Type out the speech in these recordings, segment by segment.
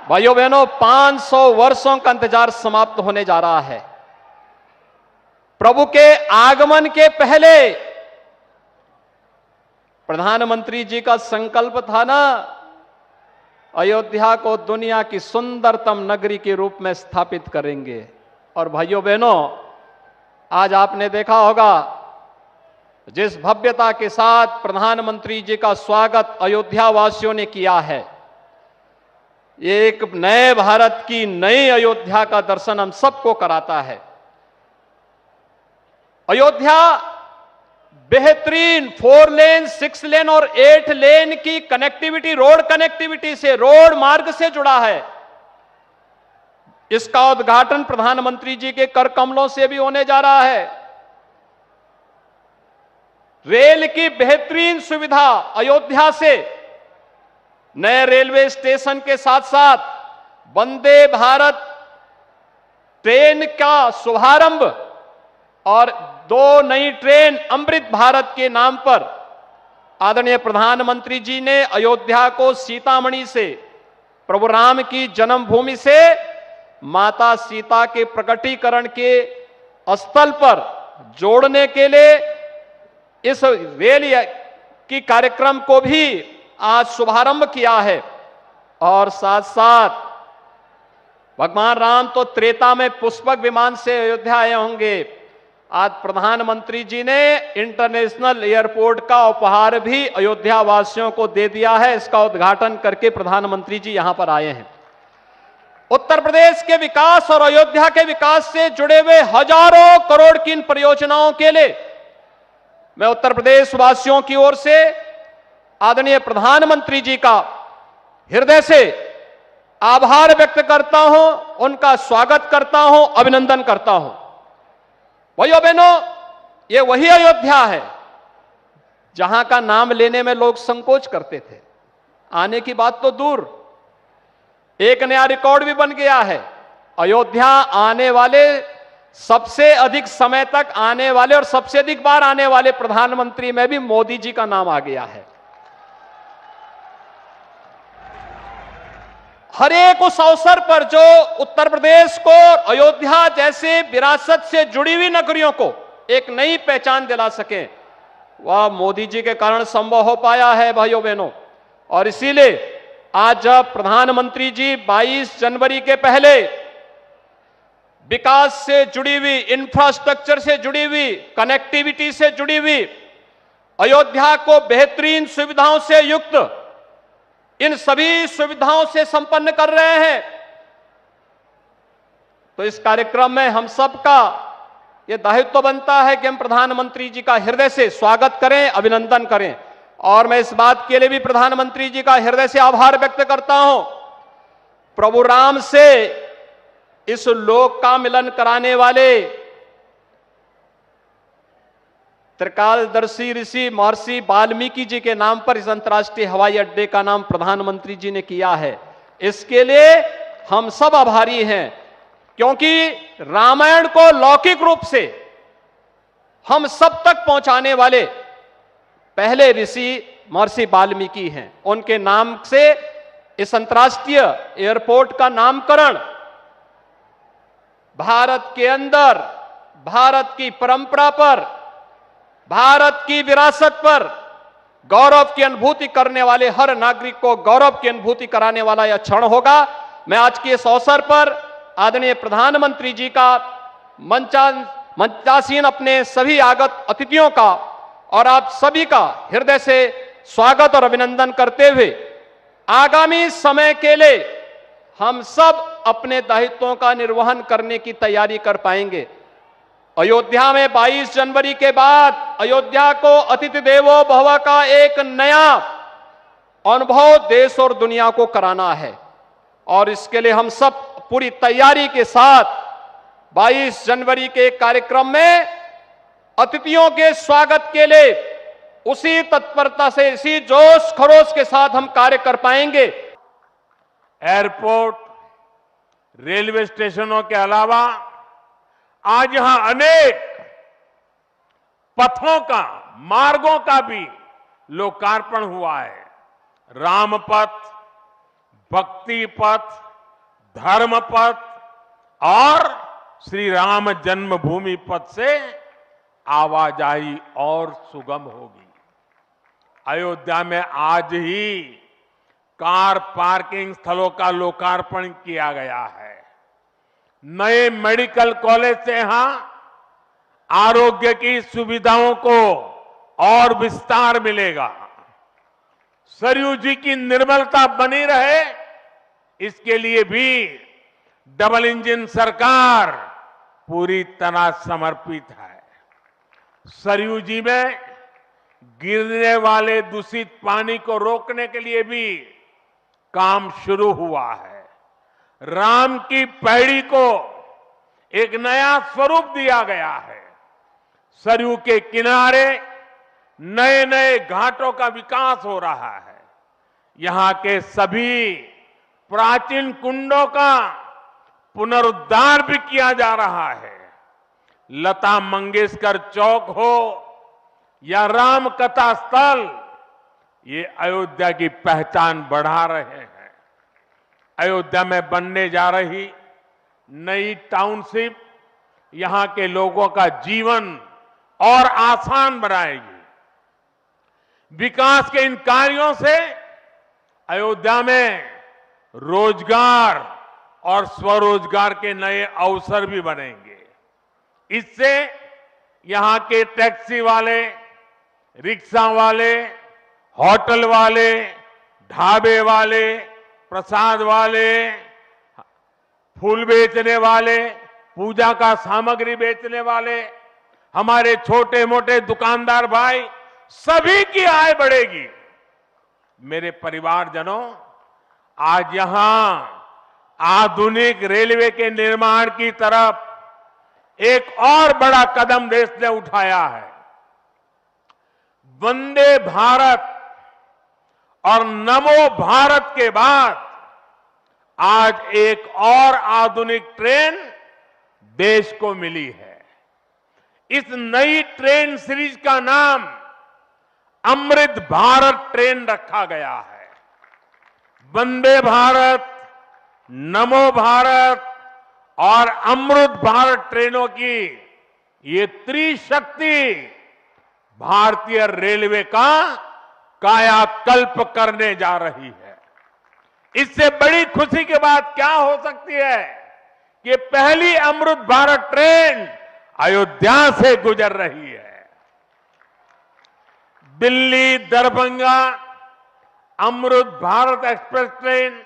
भाइयों बहनों, 500 वर्षों का इंतजार समाप्त होने जा रहा है। प्रभु के आगमन के पहले प्रधानमंत्री जी का संकल्प था ना, अयोध्या को दुनिया की सुंदरतम नगरी के रूप में स्थापित करेंगे। और भाइयों बहनों, आज आपने देखा होगा जिस भव्यता के साथ प्रधानमंत्री जी का स्वागत अयोध्या वासियों ने किया है, ये एक नए भारत की नई अयोध्या का दर्शन हम सबको कराता है। अयोध्या बेहतरीन 4 लेन, 6 लेन और 8 लेन की कनेक्टिविटी, रोड कनेक्टिविटी से, रोड मार्ग से जुड़ा है। इसका उद्घाटन प्रधानमंत्री जी के कर कमलों से भी होने जा रहा है। रेल की बेहतरीन सुविधा अयोध्या से, नए रेलवे स्टेशन के साथ साथ वंदे भारत ट्रेन का शुभारंभ और 2 नई ट्रेन अमृत भारत के नाम पर आदरणीय प्रधानमंत्री जी ने अयोध्या को सीतामढ़ी से, प्रभु राम की जन्मभूमि से माता सीता के प्रकटीकरण के स्थल पर जोड़ने के लिए इस रेल की कार्यक्रम को भी आज शुभारंभ किया है। और साथ साथ भगवान राम तो त्रेता में पुष्पक विमान से अयोध्या आए होंगे, आज प्रधानमंत्री जी ने इंटरनेशनल एयरपोर्ट का उपहार भी अयोध्या वासियों को दे दिया है। इसका उद्घाटन करके प्रधानमंत्री जी यहां पर आए हैं। उत्तर प्रदेश के विकास और अयोध्या के विकास से जुड़े हुए हजारों करोड़ की इन परियोजनाओं के लिए मैं उत्तर प्रदेश वासियों की ओर से आदरणीय प्रधानमंत्री जी का हृदय से आभार व्यक्त करता हूं, उनका स्वागत करता हूं, अभिनंदन करता हूं। भाइयों बहनों, ये वही अयोध्या है जहां का नाम लेने में लोग संकोच करते थे। आने की बात तो दूर, एक नया रिकॉर्ड भी बन गया है। अयोध्या आने वाले, सबसे अधिक समय तक आने वाले और सबसे अधिक बार आने वाले प्रधानमंत्री में भी मोदी जी का नाम आ गया है। हर एक उस अवसर पर जो उत्तर प्रदेश को अयोध्या जैसे विरासत से जुड़ी हुई नगरियों को एक नई पहचान दिला सके, वह मोदी जी के कारण संभव हो पाया है भाइयों बहनों। और इसीलिए आज जब प्रधानमंत्री जी 22 जनवरी के पहले विकास से जुड़ी हुई, इंफ्रास्ट्रक्चर से जुड़ी हुई, कनेक्टिविटी से जुड़ी हुई अयोध्या को बेहतरीन सुविधाओं से युक्त, इन सभी सुविधाओं से संपन्न कर रहे हैं, तो इस कार्यक्रम में हम सबका यह दायित्व बनता है कि हम प्रधानमंत्री जी का हृदय से स्वागत करें, अभिनंदन करें। और मैं इस बात के लिए भी प्रधानमंत्री जी का हृदय से आभार व्यक्त करता हूं। प्रभु राम से इस लोक का मिलन कराने वाले त्रिकालदर्शी ऋषि महर्षि वाल्मीकि जी के नाम पर इस अंतर्राष्ट्रीय हवाई अड्डे का नाम प्रधानमंत्री जी ने किया है। इसके लिए हम सब आभारी हैं, क्योंकि रामायण को लौकिक रूप से हम सब तक पहुंचाने वाले पहले ऋषि महर्षि वाल्मीकि हैं। उनके नाम से इस अंतर्राष्ट्रीय एयरपोर्ट का नामकरण भारत के अंदर, भारत की परंपरा पर, भारत की विरासत पर गौरव की अनुभूति करने वाले हर नागरिक को गौरव की अनुभूति कराने वाला यह क्षण होगा। मैं आज के इस अवसर पर आदरणीय प्रधानमंत्री जी का, मंचासीन अपने सभी आगत अतिथियों का और आप सभी का हृदय से स्वागत और अभिनंदन करते हुए आगामी समय के लिए हम सब अपने दायित्वों का निर्वहन करने की तैयारी कर पाएंगे। अयोध्या में 22 जनवरी के बाद अयोध्या को अतिथि देवो भव का एक नया अनुभव देश और दुनिया को कराना है, और इसके लिए हम सब पूरी तैयारी के साथ 22 जनवरी के कार्यक्रम में अतिथियों के स्वागत के लिए उसी तत्परता से, इसी जोश खरोश के साथ हम कार्य कर पाएंगे। एयरपोर्ट, रेलवे स्टेशनों के अलावा आज यहां अनेक पथों का, मार्गों का भी लोकार्पण हुआ है। राम पथ, भक्ति पथ, धर्म पथ और श्री राम जन्मभूमि पथ से आवाजाही और सुगम होगी। अयोध्या में आज ही कार पार्किंग स्थलों का लोकार्पण किया गया है। नए मेडिकल कॉलेज से यहां आरोग्य की सुविधाओं को और विस्तार मिलेगा। सरयू जी की निर्मलता बनी रहे, इसके लिए भी डबल इंजन सरकार पूरी तरह समर्पित है। सरयू जी में गिरने वाले दूषित पानी को रोकने के लिए भी काम शुरू हुआ है। राम की पैड़ी को एक नया स्वरूप दिया गया है। सरयू के किनारे नए नए घाटों का विकास हो रहा है। यहां के सभी प्राचीन कुंडों का पुनरुद्धार भी किया जा रहा है। लता मंगेशकर चौक हो या राम कथा स्थल, ये अयोध्या की पहचान बढ़ा रहे हैं। अयोध्या में बनने जा रही नई टाउनशिप यहां के लोगों का जीवन और आसान बनाएगी। विकास के इन कार्यों से अयोध्या में रोजगार और स्वरोजगार के नए अवसर भी बनेंगे। इससे यहां के टैक्सी वाले, रिक्शा वाले, होटल वाले, ढाबे वाले, प्रसाद वाले, फूल बेचने वाले, पूजा का सामग्री बेचने वाले, हमारे छोटे मोटे दुकानदार भाई, सभी की आय बढ़ेगी। मेरे परिवारजनों, आज यहां आधुनिक रेलवे के निर्माण की तरफ एक और बड़ा कदम देश ने उठाया है। वंदे भारत और नमो भारत के बाद आज एक और आधुनिक ट्रेन देश को मिली है। इस नई ट्रेन सीरीज का नाम अमृत भारत ट्रेन रखा गया है। वंदे भारत, नमो भारत और अमृत भारत ट्रेनों की ये त्रिशक्ति भारतीय रेलवे का कायाकल्प करने जा रही है। इससे बड़ी खुशी की बात क्या हो सकती है कि पहली अमृत भारत ट्रेन अयोध्या से गुजर रही है। Delhi Darbhanga Amrit Bharat Express train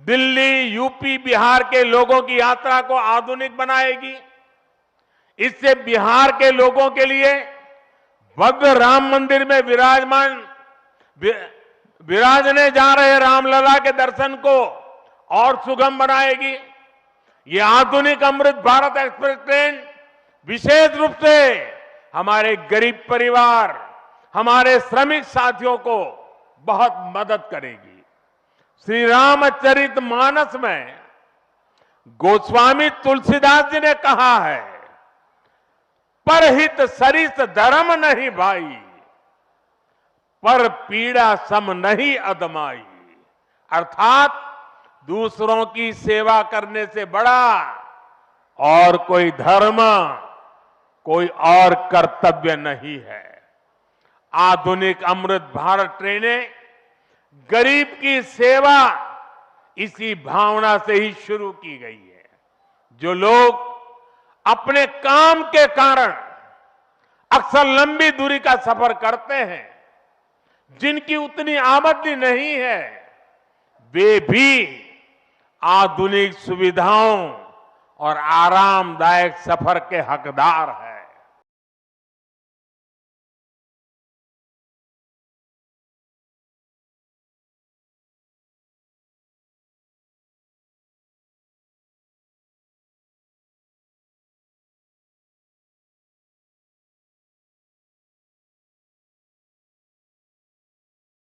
Delhi, UP, Bihar के लोगों की यात्रा को आधुनिक बनाएगी। इससे बिहार के लोगों के लिए भव्य राम मंदिर में विराजने जा रहे रामलला के दर्शन को और सुगम बनाएगी। ये आधुनिक अमृत भारत एक्सप्रेस ट्रेन विशेष रूप से हमारे गरीब परिवार, हमारे श्रमिक साथियों को बहुत मदद करेगी। श्री रामचरित मानस में गोस्वामी तुलसीदास जी ने कहा है, परहित सरिस धर्म नहीं भाई, पर पीड़ा सम नहीं अदमाई। अर्थात दूसरों की सेवा करने से बड़ा और कोई धर्म, कोई और कर्तव्य नहीं है। आधुनिक अमृत भारत ट्रेनें गरीब की सेवा इसी भावना से ही शुरू की गई है। जो लोग अपने काम के कारण अक्सर लंबी दूरी का सफर करते हैं, जिनकी उतनी आमदनी नहीं है, वे भी आधुनिक सुविधाओं और आरामदायक सफर के हकदार हैं।